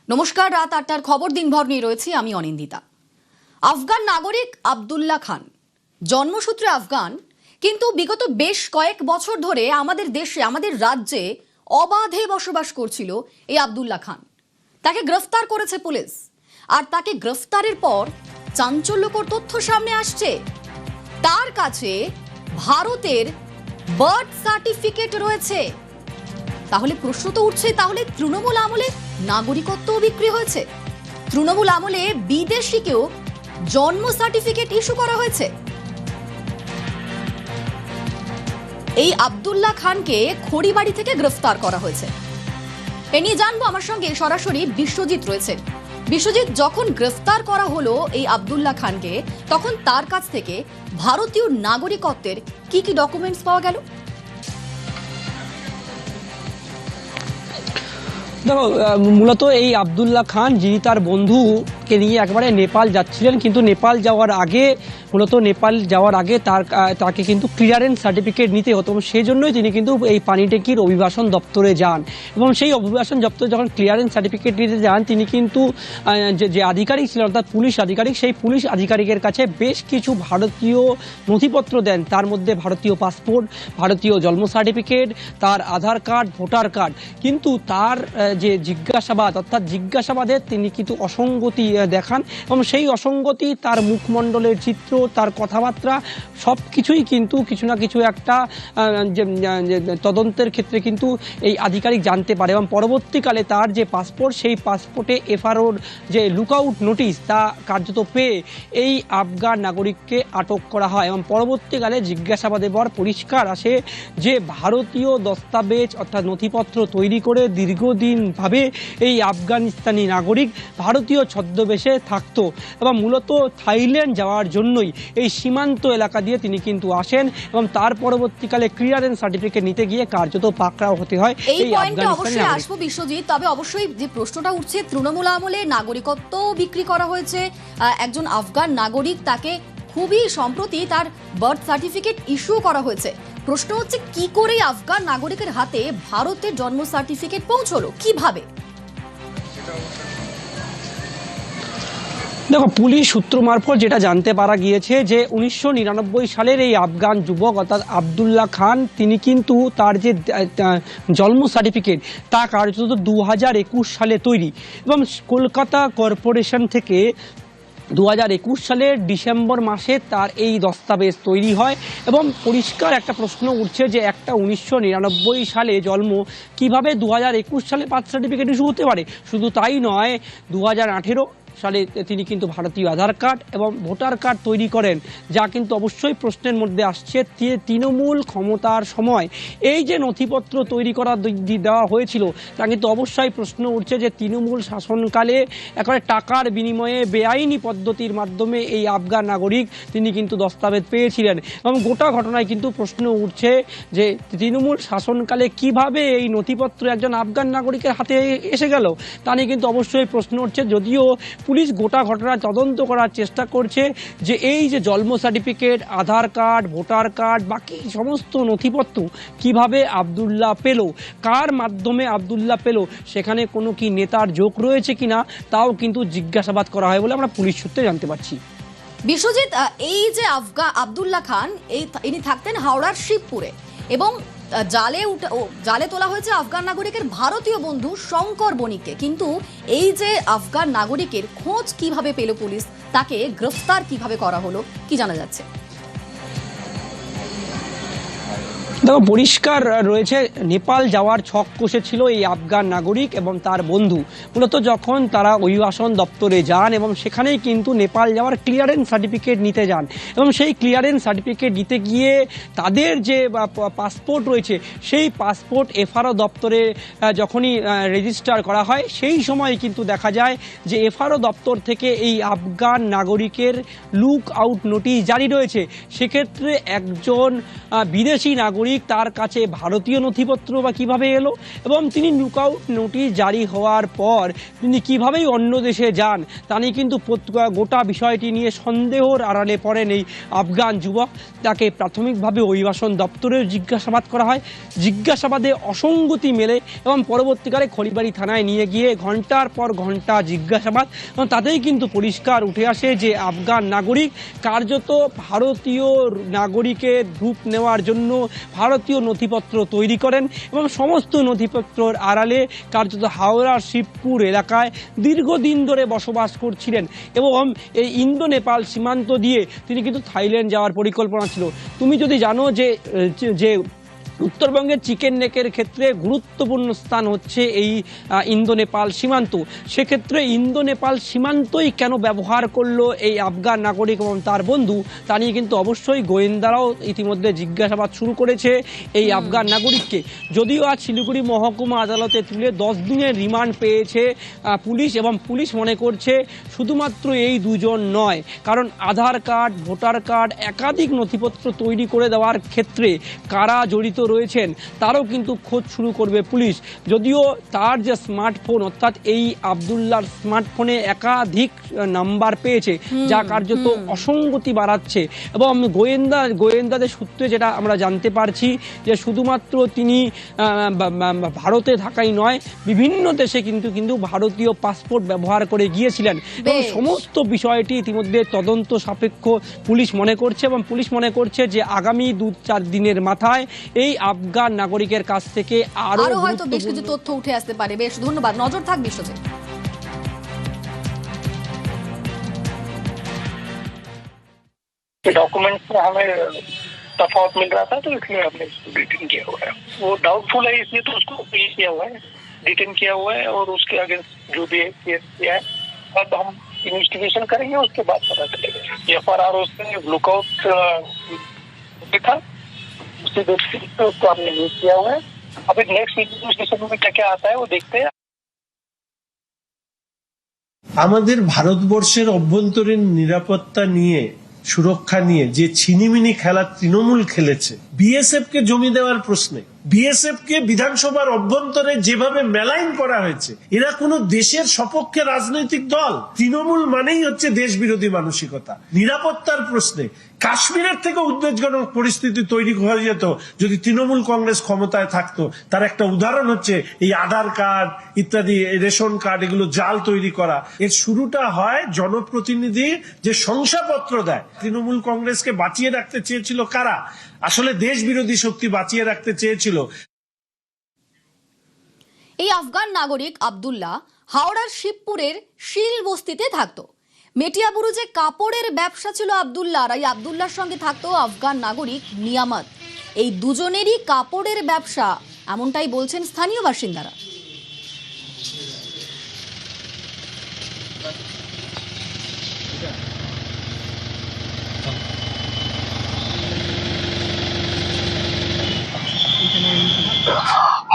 নমস্কার, রাত ৮টার খবর দিনভর নিয়ে রয়েছি আমি অনিন্দিতা। আফগান নাগরিক আব্দুল্লাহ খান জন্মসূত্রে আফগান, কিন্তু বিগত বেশ কয়েক বছর ধরে আমাদের দেশে, আমাদের রাজ্যে অবাধে বসবাস করছিল এই আব্দুল্লাহ খান। তাকে গ্রেফতার করেছে পুলিশ, আর তাকে গ্রেফতারের পর চাঞ্চল্যকর তথ্য সামনে আসছে। তার কাছে ভারতের বার্থ সার্টিফিকেট রয়েছে। তাহলে প্রশ্ন তো উঠছে, তাহলে তৃণমূল আমলে নাগরিকত্ব বিক্রি হয়েছে? তৃণমূল আমলে বিদেশিকেও জন্ম সার্টিফিকেট ইস্যু করা হয়েছে? এই আব্দুল্লাহ খানকে খড়িবাড়ি থেকে গ্রেফতার করা হয়েছে। এ নিয়ে জানবো, আমার সঙ্গে সরাসরি বিশ্বজিৎ রয়েছে। বিশ্বজিৎ, যখন গ্রেফতার করা হলো এই আব্দুল্লাহ খানকে, তখন তার কাছ থেকে ভারতীয় নাগরিকত্বের কি কি ডকুমেন্টস পাওয়া গেল? দেখো, মূলত এই আব্দুল্লাহ খান, যিনি তার বন্ধুকে নিয়ে একবারে নেপাল যাচ্ছিলেন, কিন্তু নেপাল যাওয়ার আগে তাকে কিন্তু ক্লিয়ারেন্স সার্টিফিকেট নিতে হতো, এবং সেই জন্যই তিনি কিন্তু এই পানিট্যাঙ্কির অভিবাসন দপ্তরে যান। এবং সেই অভিবাসন দপ্তরে যখন ক্লিয়ারেন্স সার্টিফিকেট নিতে যান, তিনি কিন্তু যে আধিকারিক ছিলেন, অর্থাৎ পুলিশ আধিকারিক, সেই পুলিশ আধিকারিকের কাছে বেশ কিছু ভারতীয় নথিপত্র দেন। তার মধ্যে ভারতীয় পাসপোর্ট, ভারতীয় জন্ম সার্টিফিকেট, তার আধার কার্ড, ভোটার কার্ড। কিন্তু তার যে জিজ্ঞাসাবাদ, অর্থাৎ জিজ্ঞাসাবাদে তিনি কিন্তু অসঙ্গতি দেখান, এবং সেই অসঙ্গতি, তার মুখমণ্ডলের চিত্র, তার কথাবার্তা, সব কিছুই কিন্তু কিছু না কিছু একটা তদন্তের ক্ষেত্রে কিন্তু এই আধিকারিক জানতে পারে। এবং পরবর্তীকালে তার যে পাসপোর্ট, সেই পাসপোর্টে এফআরওর যে লুকআউট নোটিশ, তা কার্যত পেয়ে এই আফগান নাগরিককে আটক করা হয়। এবং পরবর্তীকালে জিজ্ঞাসাবাদের পর পরিষ্কার আসে যে ভারতীয় দস্তাবেজ, অর্থাৎ নথিপত্র তৈরি করে দীর্ঘদিনভাবে এই আফগানিস্তানি নাগরিক ভারতীয় ছদ্মবেশে থাকতো, এবং মূলত থাইল্যান্ড যাওয়ার জন্যই এই সীমান্ত এলাকা দিয়ে তিনি কিন্তু আসেন, এবং তার পরবর্তীকালে ক্লিয়ারেন্স সার্টিফিকেট নিতে গিয়ে কার্যত পাকড়াও হতে হয়। এই পয়েন্টে অবশ্যই আসবো বিশ্বজিৎ, তবে অবশ্যই যে প্রশ্নটা উঠছে, তৃণমূল আমলে নাগরিকত্ব বিক্রি করা হয়েছে। একজন আফগান নাগরিক, তাকে খুবই সম্প্রতি তার বার্থ সার্টিফিকেট ইস্যু করা হয়েছে। প্রশ্ন হচ্ছে, কি করে আফগান নাগরিকের হাতে ভারতের জন্ম সার্টিফিকেট পৌঁছলো, কিভাবে? দেখো, পুলিশ সূত্র মারফত যেটা জানতে পারা গিয়েছে যে 1999 সালের এই আফগান যুবক, অর্থাৎ আব্দুল্লাহ খান, তিনি কিন্তু তার যে জন্ম সার্টিফিকেট, তা কার্যত 2021 সালে তৈরি, এবং কলকাতা কর্পোরেশন থেকে 2021 সালের ডিসেম্বর মাসে তার এই দস্তাবেজ তৈরি হয়। এবং পরিষ্কার একটা প্রশ্ন উঠছে যে একটা 1999 সালে জন্ম, কিভাবে 2021 সালে বার্থ সার্টিফিকেট ইস্যু হতে পারে? শুধু তাই নয়, 2018 সালে তিনি কিন্তু ভারতীয় আধার কার্ড এবং ভোটার কার্ড তৈরি করেন, যা কিন্তু অবশ্যই প্রশ্নের মধ্যে আসছে। তৃণমূল ক্ষমতার সময় এই যে নথিপত্র তৈরি করা দেওয়া হয়েছিল, তা কিন্তু অবশ্যই প্রশ্ন উঠছে যে তৃণমূল শাসনকালে একেবারে টাকার বিনিময়ে বেআইনি পদ্ধতির মাধ্যমে এই আফগান নাগরিক তিনি কিন্তু দস্তাবেজ পেয়েছিলেন। এবং গোটা ঘটনায় কিন্তু প্রশ্ন উঠছে যে তৃণমূল শাসনকালে কিভাবে এই নথিপত্র একজন আফগান নাগরিকের হাতে এসে গেল, তা নিয়ে কিন্তু অবশ্যই প্রশ্ন উঠছে। যদিও পুলিশ গোটা ঘটনা তদন্ত করার চেষ্টা করছে যে এই যে জন্ম সার্টিফিকেট, আধার কার্ড, ভোটার কার্ড, বাকি সমস্ত নথিপত্র কিভাবে আব্দুল্লাহ পেল, কার মাধ্যমে আব্দুল্লাহ পেল, সেখানে কোনো কি নেতার যোগ রয়েছে কিনা, তাও কিন্তু জিজ্ঞাসাবাদ করা হয় বলে আমরা পুলিশ সূত্রে জানতে পারছি। বিশ্বজিৎ, এই যে আব্দুল্লাহ খান, ইনি থাকতেন হাওড়ার শিবপুরে, এবং জালে তোলা হয়েছে আফগান নাগরিকের ভারতীয় বন্ধু শঙ্কর বণিককে। কিন্তু এই যে আফগান নাগরিকের খোঁজ কিভাবে পেল পুলিশ, তাকে গ্রেফতার কিভাবে করা হলো, কি জানা যাচ্ছে? দেখো, পরিষ্কার রয়েছে, নেপাল যাওয়ার ছক কষেছিল এই আফগান নাগরিক এবং তার বন্ধু। মূলত যখন তারা অভিবাসন দপ্তরে যান, এবং সেখানেই কিন্তু নেপাল যাওয়ার ক্লিয়ারেন্স সার্টিফিকেট নিতে যান, এবং সেই ক্লিয়ারেন্স সার্টিফিকেট নিতে গিয়ে তাদের যে পাসপোর্ট রয়েছে, সেই পাসপোর্ট এফআরও দপ্তরে যখনই রেজিস্টার করা হয়, সেই সময় কিন্তু দেখা যায় যে এফআরও দপ্তর থেকে এই আফগান নাগরিকের লুক আউট নোটিশ জারি রয়েছে। সেক্ষেত্রে একজন বিদেশি নাগরিক নাগরিক, তার কাছে ভারতীয় নথিপত্র বা কিভাবে এলো, এবং তিনি লুকআউট নোটিশ জারি হওয়ার পর তিনি কিভাবেই অন্য দেশে যান তা নিয়ে কিন্তু গোটা বিষয়টি নিয়ে সন্দেহর আড়ালে পড়েন এই আফগান যুবক। তাকে প্রাথমিকভাবে অভিবাসন দপ্তরেও জিজ্ঞাসাবাদ করা হয়। জিজ্ঞাসাবাদে অসঙ্গতি মেলে এবং পরবর্তীকালে খড়িবাড়ি থানায় নিয়ে গিয়ে ঘন্টার পর ঘন্টা জিজ্ঞাসাবাদ, এবং তাতেই কিন্তু পরিষ্কার উঠে আসে যে আফগান নাগরিক কার্যত ভারতীয় নাগরিকের রূপ নেওয়ার জন্য ভারতীয় নথিপত্র তৈরি করেন এবং সমস্ত নথিপত্রের আড়ালে কার্যত হাওড়ার শিবপুর এলাকায় দীর্ঘদিন ধরে বসবাস করছিলেন, এবং এই ইন্দো নেপাল সীমান্ত দিয়ে তিনি কিন্তু থাইল্যান্ড যাওয়ার পরিকল্পনা ছিল। তুমি যদি জানো যে উত্তরবঙ্গের চিকেন নেকের ক্ষেত্রে গুরুত্বপূর্ণ স্থান হচ্ছে এই ইন্দো নেপাল সীমান্ত, সেক্ষেত্রে ইন্দো নেপাল সীমান্তই কেন ব্যবহার করলো এই আফগান নাগরিক এবং তার বন্ধু, তা নিয়ে কিন্তু অবশ্যই গোয়েন্দারাও ইতিমধ্যে জিজ্ঞাসাবাদ শুরু করেছে এই আফগান নাগরিককে। যদিও আজ শিলিগুড়ি মহকুমা আদালতে তুলে 10 দিনের রিমান্ড পেয়েছে পুলিশ, এবং পুলিশ মনে করছে শুধুমাত্র এই দুজন নয়, কারণ আধার কার্ড, ভোটার কার্ড, একাধিক নথিপত্র তৈরি করে দেওয়ার ক্ষেত্রে কারা জড়িত রয়েছেন তারও কিন্তু খোঁজ শুরু করবে পুলিশ। যদিও তার যে স্মার্টফোন, অর্থাৎ এই আব্দুল্লাহর স্মার্টফোনে একাধিক নাম্বার পেয়েছে, যা কার্যত অসঙ্গতি বাড়াচ্ছে, এবং গোয়েন্দাদের সূত্রে যেটা আমরা জানতে পারছি যে শুধুমাত্র তিনি ভারতে থাকাই নয়, বিভিন্ন দেশে কিন্তু ভারতীয় পাসপোর্ট ব্যবহার করে গিয়েছিলেন, এবং সমস্ত বিষয়টি ইতিমধ্যে তদন্ত সাপেক্ষ পুলিশ মনে করছে, এবং পুলিশ মনে করছে যে আগামী 2-4 দিনের মাথায় এই আফগান নাগরিকের কাছ থেকে আরো হয়তো বেশ কিছু তথ্য উঠে আসতে পারে। বেশ ধন্যবাদ, নজর থাক বিশ্বজিৎ। डॉक्यूमेंट्स में हमें तफावत मिल रहा था, तो इसलिए हमने डिटेन किया हुआ है। वो डाउटफुल है, इसलिए तो उसको पुलिस किया हुआ है, डिटेन किया हुआ है, और उसके अगेंस्ट जो भी केस किया है अब हम इन्वेस्टिगेशन करेंगे, उसके बाद पता चलेगा। FRR उसने लुकआउट देखा, उसी बेसिस पे उसको हमने यूज किया हुआ है। अभी नेक्स्ट इन्वेस्टिगेशन में क्या क्या आता है वो देखते हैं। আমাদের ভারতবর্ষের অভ্যন্তরীণ নিরাপত্তা নিয়ে, সুরক্ষা নিয়ে যে ছিনিমিনি খেলা তৃণমূল খেলেছে বিএসএফ কে জমি দেওয়ার প্রশ্নে, বিএসএফ কে বিধানসভার অভ্যন্তরে যেভাবে মেলাইন করা হয়েছে, এরা কোনো দেশের সপক্ষে রাজনৈতিক দল। তৃণমূল মানেই হচ্ছে দেশ বিরোধী মানসিকতা। নিরাপত্তার প্রশ্নে কাশ্মীরের থেকে উদ্বেগজনক পরিস্থিতি তৈরি হয়ে যেত যদি তৃণমূল কংগ্রেস ক্ষমতায় থাকতো। তার একটা উদাহরণ হচ্ছে এই আধার কার্ড ইত্যাদি, রেশন কার্ড, এগুলো জাল তৈরি করা। এর শুরুটা হয় জনপ্রতিনিধি যে শংসাপত্র দেয়। তৃণমূল কংগ্রেসকে বাঁচিয়ে রাখতে চেয়েছিল কারা? আসলে দেশ বিরোধী শক্তি বাঁচিয়ে রাখতে চেয়েছিল। এই আফগান নাগরিক আব্দুল্লাহ হাওড়ার শিবপুরের শিল বস্তিতে থাকতো। মেটিয়াবুরুজে কাপড়ের ব্যবসা ছিল আব্দুল্লাহর। এই আব্দুল্লাহর সঙ্গে থাকতো আফগান নাগরিক নিয়ামত। এই দুজনেরই কাপড়ের ব্যবসা, এমনটাই বলছেন স্থানীয় বাসিন্দারা।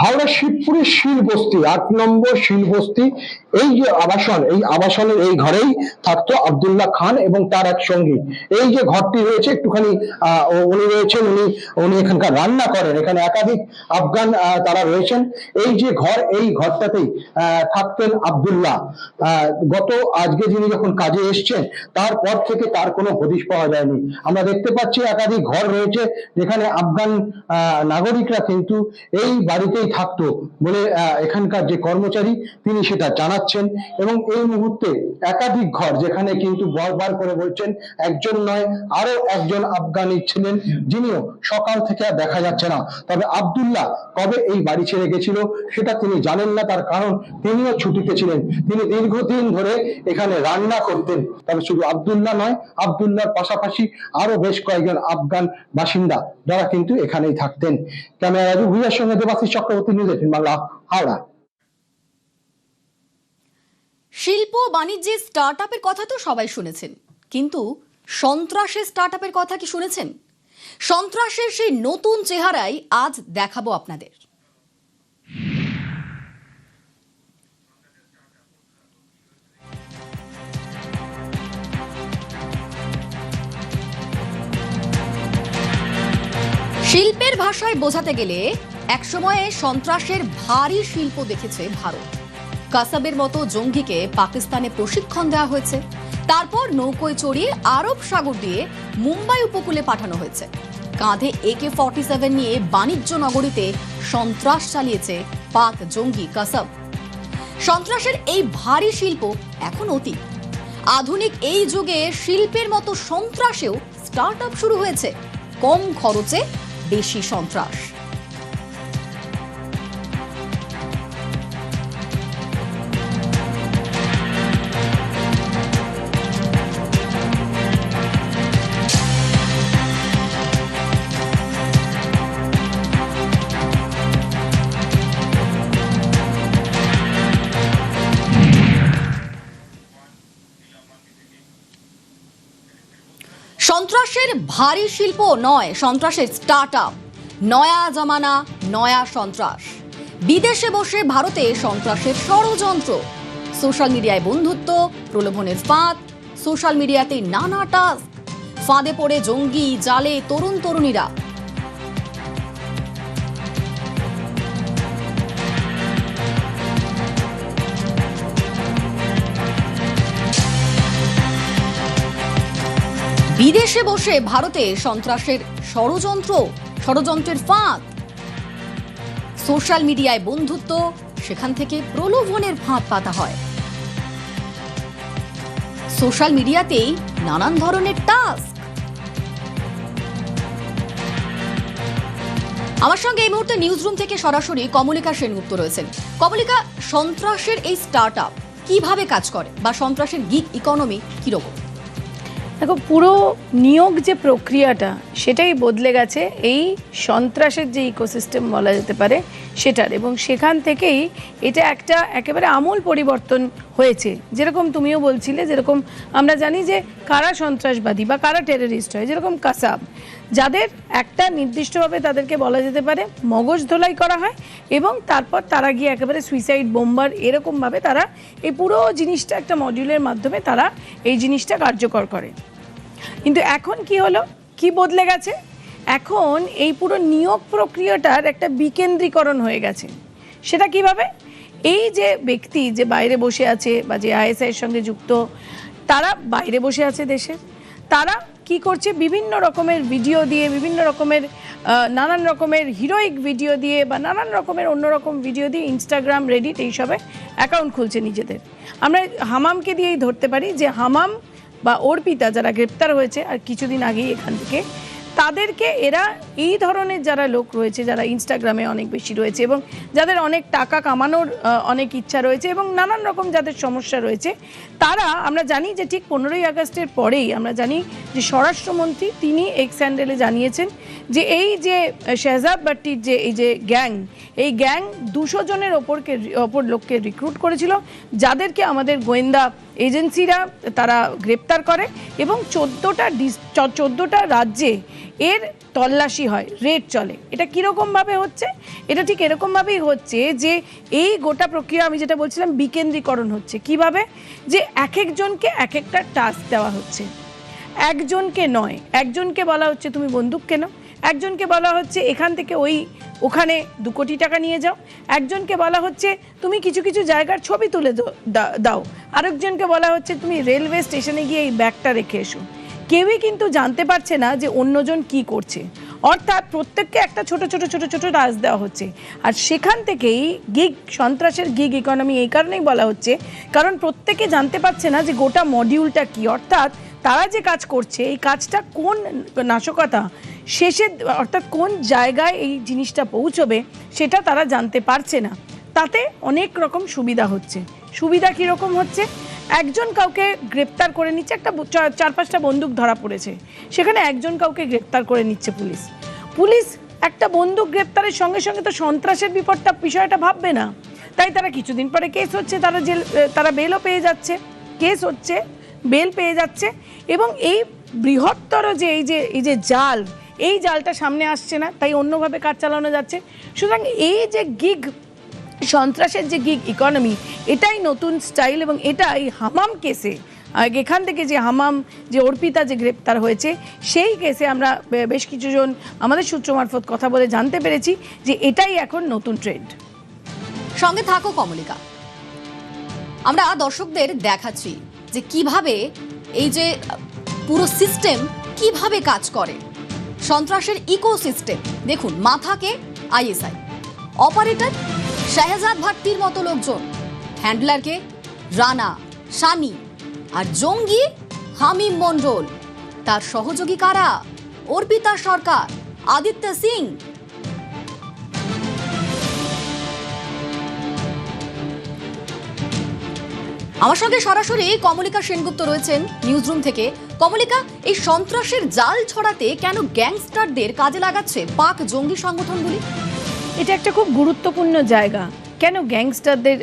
হাওড়া শিবপুরের শিলবস্তি, 8 নম্বর শিলবস্তি, এই যে আবাসন, এই আবাসনের এই ঘরেই থাকতো আব্দুল্লাহ খান এবং তার এক সঙ্গী। এই যে ঘরটি রয়েছে একটুখানি উনি রয়েছেন, উনি এখানকার রান্না করেন। এখানে একাধিক আফগান তারা রয়েছেন। এই যে ঘর, এই ঘরটাতেই থাকতেন আব্দুল্লাহ। আজকে যিনি যখন কাজে এসছেন তারপর থেকে তার কোনো হদিশ পাওয়া যায়নি। আমরা দেখতে পাচ্ছি একাধিক ঘর রয়েছে যেখানে আফগান নাগরিকরা কিন্তু এই বাড়িতেই থাকতো বলে এখানকার যে কর্মচারী তিনি সেটা জানাচ্ছেন। এবং এই মুহূর্তে একাধিক ঘর যেখানে কিন্তু বারবার করে বলছেন একজন নয় আরো একজন আফগানি ছিলেন, যিনিও সকাল থেকে আর দেখা যাচ্ছে না। তবে আব্দুল্লাহ কবে এই বাড়ি ছেড়ে গেছিল সেটা তিনি জানেন না, তার কারণ তিনিও ছুটিতে ছিলেন। তিনি দীর্ঘদিন ধরে এখানে রান্না করতেন। তবে শুধু আব্দুল্লাহ নয়, আব্দুল্লাহর পাশাপাশি আরো বেশ কয়েকজন আফগান বাসিন্দা যারা কিন্তু এখানেই থাকতেন। ক্যামেরা রাজু ভুইয়ার সঙ্গে দেবাশিস চক্রবর্তী, নিউজ 18 বাংলা, হাওড়া। শিল্প বাণিজ্যের স্টার্টআপের কথা তো সবাই শুনেছেন, কিন্তু সন্ত্রাসের স্টার্টআপের কথা কি শুনেছেন? সন্ত্রাসের সেই নতুন চেহারাই আজ দেখাবো আপনাদের। শিল্পের ভাষায় বোঝাতে গেলে একসময়ে সন্ত্রাসের ভারী শিল্প দেখেছে ভারত। কাসাবের মতো জঙ্গিকে পাকিস্তানে প্রশিক্ষণ দেওয়া হয়েছে, তারপর নৌকোয় চড়িয়ে আরব সাগর দিয়ে মুম্বাই উপকূলে পাঠানো হয়েছে। কাঁধে AK-47 নিয়ে বাণিজ্য নগরীতে সন্ত্রাস চালিয়েছে পাক জঙ্গি কাসাব। সন্ত্রাসের এই ভারী শিল্প এখন অতীত। আধুনিক এই যুগে শিল্পের মতো সন্ত্রাসেও স্টার্টআপ শুরু হয়েছে। কম খরচে বেশি সন্ত্রাস। সন্ত্রাসের ভারী শিল্প নয়, সন্ত্রাসের স্টার্টআপ। নয়া জামানা, নয়া সন্ত্রাস। বিদেশে বসে ভারতে সন্ত্রাসের ষড়যন্ত্র, সোশ্যাল মিডিয়ায় বন্ধুত্ব, প্রলোভনের ফাঁদ, সোশ্যাল মিডিয়াতে নানা টাস্ক, ফাঁদে পড়ে জঙ্গি জালে তরুণ তরুণীরা। বিদেশে বসে ভারতে সন্ত্রাসের ষড়যন্ত্রের ফাঁদ, সোশ্যাল মিডিয়ায় বন্ধুত্ব, সেখান থেকে প্রলোভনের ফাঁদ পাতা হয়। সোশ্যাল মিডিয়াতেই নানান ধরনের টাস্ক। আমার সঙ্গে এই মুহূর্তে নিউজ রুম থেকে সরাসরি কমলিকা সেনগুপ্ত রয়েছেন। কমলিকা, সন্ত্রাসের এই স্টার্টআপ কিভাবে কাজ করে বা সন্ত্রাসের গিগ ইকোনমি কিরকম? দেখো, পুরো নিয়োগ যে প্রক্রিয়াটা সেটাই বদলে গেছে এই সন্ত্রাসের যে ইকোসিস্টেম বলা যেতে পারে সেটার, এবং সেখান থেকেই এটা একটা একেবারে আমূল পরিবর্তন হয়েছে। যেরকম তুমিও বলছিলে, যেরকম আমরা জানি যে কারা সন্ত্রাসবাদী বা কারা টেররিস্ট হয়, যেরকম কাসাব, যাদের একটা নির্দিষ্টভাবে তাদেরকে বলা যেতে পারে মগজ ধোলাই করা হয় এবং তারপর তারা গিয়ে একেবারে সুইসাইড বোম্বার এরকমভাবে তারা এই পুরো জিনিসটা একটা মডিউলের মাধ্যমে তারা এই জিনিসটা কার্যকর করে। কিন্তু এখন কি হলো, কি বদলে গেছে? এখন এই পুরো নিয়োগ প্রক্রিয়াটার একটা বিকেন্দ্রীকরণ হয়ে গেছে। সেটা কিভাবে? এই যে ব্যক্তি যে বাইরে বসে আছে বা যে ISI এর সঙ্গে যুক্ত, তারা বাইরে বসে আছে দেশের, তারা কি করছে, বিভিন্ন রকমের ভিডিও দিয়ে, বিভিন্ন রকমের নানান রকমের হিরোইক ভিডিও দিয়ে বা নানান রকমের অন্যরকম ভিডিও দিয়ে ইনস্টাগ্রাম, রেডিট এইসবে অ্যাকাউন্ট খুলছে নিজেদের। আমরা হামামকে দিয়েই ধরতে পারি যে হামাম বা অর্পিতা যারা গ্রেপ্তার হয়েছে আর কিছুদিন আগেই এখান থেকে, তাদেরকে এরা এই ধরনের যারা লোক রয়েছে, যারা ইনস্টাগ্রামে অনেক বেশি রয়েছে এবং যাদের অনেক টাকা কামানোর অনেক ইচ্ছা রয়েছে এবং নানান রকম যাদের সমস্যা রয়েছে, তারা, আমরা জানি যে ঠিক 15ই আগস্টের পরেই আমরা জানি যে স্বরাষ্ট্রমন্ত্রী তিনি এক্স হ্যান্ডেলে জানিয়েছেন যে এই যে শেহজাদ বাট্টির যে এই যে গ্যাং, এই গ্যাং 200 জনের ওপর লোককে রিক্রুট করেছিল, যাদেরকে আমাদের গোয়েন্দা এজেন্সিরা তারা গ্রেপ্তার করে এবং 14টা রাজ্যে এর তল্লাশি হয়, রেড চলে। এটা কীরকমভাবে হচ্ছে? এটা ঠিক এরকমভাবেই হচ্ছে যে এই গোটা প্রক্রিয়া আমি যেটা বলছিলাম বিকেন্দ্রীকরণ হচ্ছে। কিভাবে? যে এক একজনকে এক একটা টাস্ক দেওয়া হচ্ছে, একজনকে নয়। একজনকে বলা হচ্ছে তুমি বন্দুক কেনো, একজনকে বলা হচ্ছে এখান থেকে ওখানে 2 কোটি টাকা নিয়ে যাও, একজনকে বলা হচ্ছে তুমি কিছু কিছু জায়গার ছবি তুলে দাও, আরেকজনকে বলা হচ্ছে তুমি রেলওয়ে স্টেশনে গিয়ে এই ব্যাগটা রেখে এসো। কেউই কিন্তু জানতে পারছে না যে অন্যজন কি করছে। অর্থাৎ প্রত্যেককে একটা ছোট ছোট ছোট ছোট টাস্ক দেওয়া হচ্ছে। আর সেখান থেকেই সন্ত্রাসের গিগ ইকোনমি এই কারণেই বলা হচ্ছে, কারণ প্রত্যেকে জানতে পারছে না যে গোটা মডিউলটা কি, অর্থাৎ তারা যে কাজ করছে এই কাজটা কোন নাশকতা শেষে, অর্থাৎ কোন জায়গায় এই জিনিসটা পৌঁছবে সেটা তারা জানতে পারছে না। তাতে অনেক রকম সুবিধা হচ্ছে। সুবিধা কীরকম হচ্ছে? একজন কাউকে গ্রেপ্তার করে নিচ্ছে, একটা 4-5টা বন্দুক ধরা পড়েছে, সেখানে একজন কাউকে গ্রেপ্তার করে নিচ্ছে পুলিশ। একটা বন্দুক গ্রেপ্তারের সঙ্গে সঙ্গে তো সন্ত্রাসের বিষয়টা ভাববে না, তাই তারা কিছুদিন পরে কেস হচ্ছে, তারা বেলও পেয়ে যাচ্ছে, কেস হচ্ছে, বেল পেয়ে যাচ্ছে, এবং এই বৃহত্তর যে এই যে জাল, এই জালটা সামনে আসছে না, তাই অন্যভাবে কাজ চালানো যাচ্ছে। সুতরাং এই যে গিগ সন্ত্রাসের যে গিগ ইকোনমি, এটাই নতুন স্টাইল এবং এটা এই হামাম কেসে এখান থেকে যে হামাম যে অর্পিতা যে গ্রেপ্তার হয়েছে সেই কেসে আমরা বেশ কিছুজন আমাদের সূত্র মারফত কথা বলে জানতে পেরেছি যে এটাই এখন নতুন ট্রেন্ড। সঙ্গে থাকো কমলিকা। আমরা দর্শকদের দেখাচ্ছি যে কিভাবে এই যে পুরো সিস্টেম কিভাবে কাজ করে, সন্ত্রাসের ইকোসিস্টেম। দেখুন, মাথাকে আইএসআই, অপারেটর শাহজাদ ভাট্টির মতো লোকজন, হ্যান্ডলারকে রানা, সানি, আর জঙ্গি হামিম মন্ডল, তার সহযোগী কারা? অর্পিতা সরকার, আদিত্য সিং। আমার সঙ্গে সরাসরি কমলিকা সেনগুপ্ত রয়েছেন নিউজরুম থেকে। কমলিকা, এই সন্ত্রাসের জাল ছড়াতে কেন গ্যাংস্টারদের কাজে লাগাচ্ছে পাক জঙ্গি সংগঠনগুলি? এটা একটা খুব গুরুত্বপূর্ণ জায়গা। কেন গ্যাংস্টারদের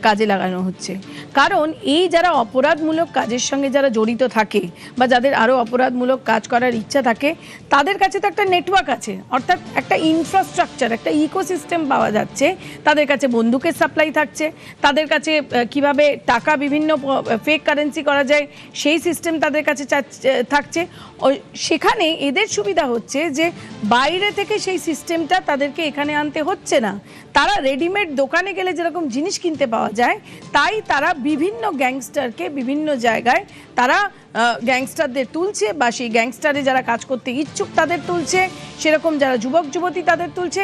কাজে লাগানো হচ্ছে? কারণ এই যারা অপরাধমূলক কাজের সঙ্গে যারা জড়িত থাকে বা যাদের আরও অপরাধমূলক কাজ করার ইচ্ছা থাকে, তাদের কাছে তো একটা নেটওয়ার্ক আছে, অর্থাৎ একটা ইনফ্রাস্ট্রাকচার, একটা ইকোসিস্টেম পাওয়া যাচ্ছে। তাদের কাছে বন্দুকের সাপ্লাই থাকছে, তাদের কাছে কিভাবে টাকা বিভিন্ন ফেক কারেন্সি করা যায় সেই সিস্টেম তাদের কাছে থাকছে। সেখানে এদের সুবিধা হচ্ছে যে বাইরে থেকে সেই সিস্টেমটা তাদেরকে এখানে আনতে হচ্ছে না। তারা রেডিমেড দোকানে গেলে যেরকম জিনিস কিনতে পাওয়া যায়, তাই তারা বিভিন্ন গ্যাংস্টারকে বিভিন্ন জায়গায় তারা গ্যাংস্টারদের তুলছে, বা সেই গ্যাংস্টারে যারা কাজ করতে ইচ্ছুক তাদের তুলছে, সেরকম যারা যুবক যুবতী তাদের তুলছে।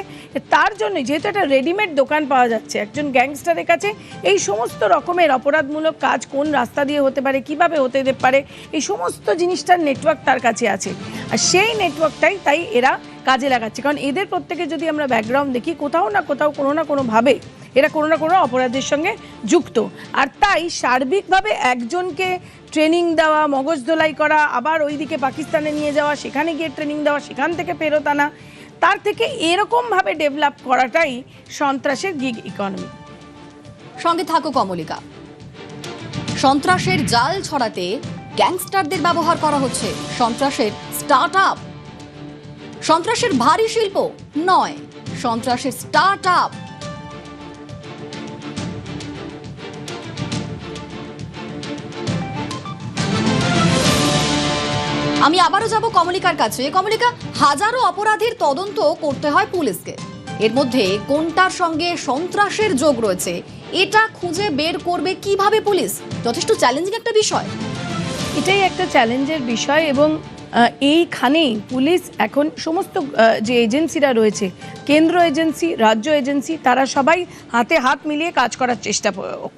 তার জন্য যেহেতু একটা রেডিমেড দোকান পাওয়া যাচ্ছে একজন গ্যাংস্টারের কাছে, এই সমস্ত রকমের অপরাধমূলক কাজ কোন রাস্তা দিয়ে হতে পারে, কিভাবে হতে পারে, এই সমস্ত জিনিসটার নেটওয়ার্ক তার কাছে আছে। আর সেই নেটওয়ার্কটাই তাই এরা কাজে লাগাচ্ছে। কারণ এদের প্রত্যেকে যদি আমরা ব্যাকগ্রাউন্ড দেখি, কোথাও না কোথাও কোনো না কোনোভাবে এরা কোনো না কোনো অপরাধের সঙ্গে যুক্ত। আর তাই সার্বিকভাবে একজনকে ট্রেনিং দেওয়া, মগজ ধোলাই করা, আবার ওইদিকে পাকিস্তানে নিয়ে যাওয়া, সেখানে গিয়ে ট্রেনিং দেওয়া, সেখান থেকে ফেরত আনা, তার থেকে এরকমভাবে ডেভেলপ করাটাই সন্ত্রাসের গিগ ইকোনমি। সঙ্গে থাকো কমলিকা। সন্ত্রাসের জাল ছড়াতে গ্যাংস্টারদের ব্যবহার করা হচ্ছে। সন্ত্রাসের স্টার্ট আপ, সন্ত্রাসের ভারী শিল্প নয়, সন্ত্রাসের স্টার্ট আপ। আমি আবারও যাব কমলিকার কাছে। কমলিকা, হাজারো অপরাধের তদন্ত করতে হয় পুলিশকে, এর মধ্যে কোনটার সঙ্গে সন্ত্রাসের যোগ রয়েছে এটা খুঁজে বের করবে কিভাবে পুলিশ? যথেষ্ট চ্যালেঞ্জিং একটা বিষয়। এটাই একটা চ্যালেঞ্জের বিষয়, এবং এইখানেই পুলিশ এখন সমস্ত যে এজেন্সিরা রয়েছে, কেন্দ্র এজেন্সি, রাজ্য এজেন্সি, তারা সবাই হাতে হাত মিলিয়ে কাজ করার চেষ্টা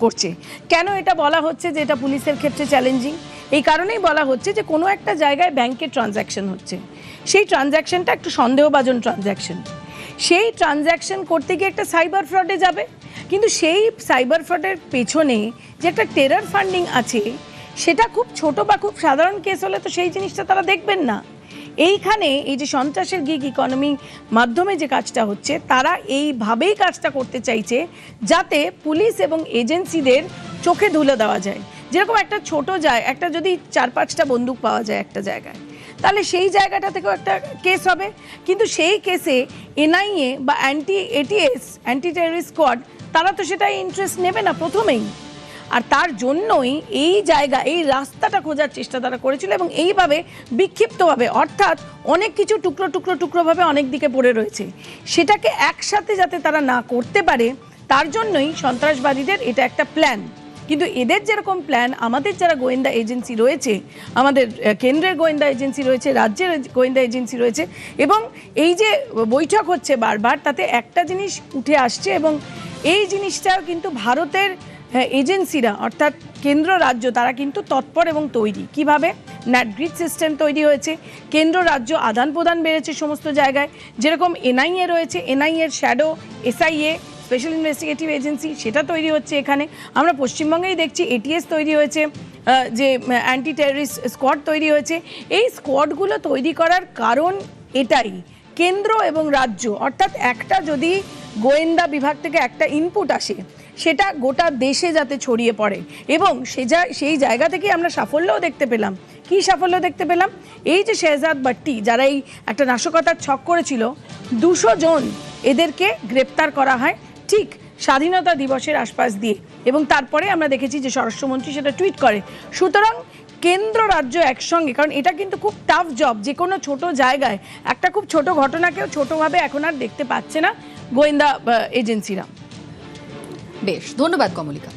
করছে। কেন এটা বলা হচ্ছে যে এটা পুলিশের ক্ষেত্রে চ্যালেঞ্জিং? এই কারণেই বলা হচ্ছে যে কোনো একটা জায়গায় ব্যাংকের ট্রানজ্যাকশন হচ্ছে, সেই ট্রানজ্যাকশনটা একটু সন্দেহভাজন ট্রানজ্যাকশন, সেই ট্রানজ্যাকশন করতে গিয়ে একটা সাইবার ফ্রডে যাবে, কিন্তু সেই সাইবার ফ্রডের পেছনে যে একটা টেরর ফান্ডিং আছে, সেটা খুব ছোট বা খুব সাধারণ কেস হলে তো সেই জিনিসটা তারা দেখবেন না। এইখানে এই যে সন্ত্রাসের গিগ ইকোনমি মাধ্যমে যে কাজটা হচ্ছে, তারা এইভাবেই কাজটা করতে চাইছে যাতে পুলিশ এবং এজেন্সিদের চোখে ধুলে দেওয়া যায়। যেরকম একটা ছোট একটা যদি 4-5টা বন্দুক পাওয়া যায় একটা জায়গায়, তাহলে সেই জায়গাটা থেকেও একটা কেস হবে, কিন্তু সেই কেসে এনআইএ বা ATS, অ্যান্টি টেররিস্ট স্কোয়াড, তারা তো সেটাই ইন্টারেস্ট নেবে না প্রথমেই। আর তার জন্যই এই এই রাস্তাটা খোঁজার চেষ্টা তারা করেছিল, এবং এইভাবে বিক্ষিপ্তভাবে, অর্থাৎ অনেক কিছু টুকরোভাবে অনেক দিকে পড়ে রয়েছে, সেটাকে একসাথে যাতে তারা না করতে পারে, তার জন্যই সন্ত্রাসবাদীদের এটা একটা প্ল্যান। কিন্তু এদের যেরকম প্ল্যান, আমাদের যারা গোয়েন্দা এজেন্সি রয়েছে, আমাদের কেন্দ্রের গোয়েন্দা এজেন্সি রয়েছে, রাজ্যের গোয়েন্দা এজেন্সি রয়েছে, এবং এই যে বৈঠক হচ্ছে বারবার, তাতে একটা জিনিস উঠে আসছে, এবং এই জিনিসটাও কিন্তু ভারতের এজেন্সিরা, অর্থাৎ কেন্দ্র রাজ্য, তারা কিন্তু তৎপর এবং তৈরি। কিভাবে? ন্যাটগ্রিড সিস্টেম তৈরি হয়েছে, কেন্দ্র রাজ্য আদান প্রদান বেড়েছে সমস্ত জায়গায়। যেরকম এনআইএ রয়েছে, এনআইএর shadow SIA, special investigative agency, সেটা তৈরি হচ্ছে এখানে। আমরা পশ্চিমবঙ্গেই দেখছি ATS তৈরি হয়েছে, যে অ্যান্টি টেররিস্ট স্কোয়াড তৈরি হয়েছে। এই স্কোয়াডগুলো তৈরি করার কারণ এটাই, কেন্দ্র এবং রাজ্য, অর্থাৎ একটা যদি গোয়েন্দা বিভাগ থেকে একটা ইনপুট আসে, সেটা গোটা দেশে যাতে ছড়িয়ে পড়ে, এবং সেই জায়গা থেকে আমরা সাফল্যও দেখতে পেলাম। কি সাফল্য দেখতে পেলাম? এই যে শাহজাদ ভাট্টি, যারা এই একটা নাশকতার ছক করেছিল, 200 জন এদেরকে গ্রেপ্তার করা হয় ঠিক স্বাধীনতা দিবসের আশপাশ দিয়ে, এবং তারপরে আমরা দেখেছি যে স্বরাষ্ট্রমন্ত্রী সেটা টুইট করে। সুতরাং কেন্দ্র রাজ্য একসঙ্গে, কারণ এটা কিন্তু খুব টাফ জব, যে কোনো ছোট জায়গায় একটা খুব ছোট ঘটনাকেও ছোটভাবে এখন আর দেখতে পাচ্ছে না গোয়েন্দা এজেন্সিরা। বেশ, ধন্যবাদ কমলিকা।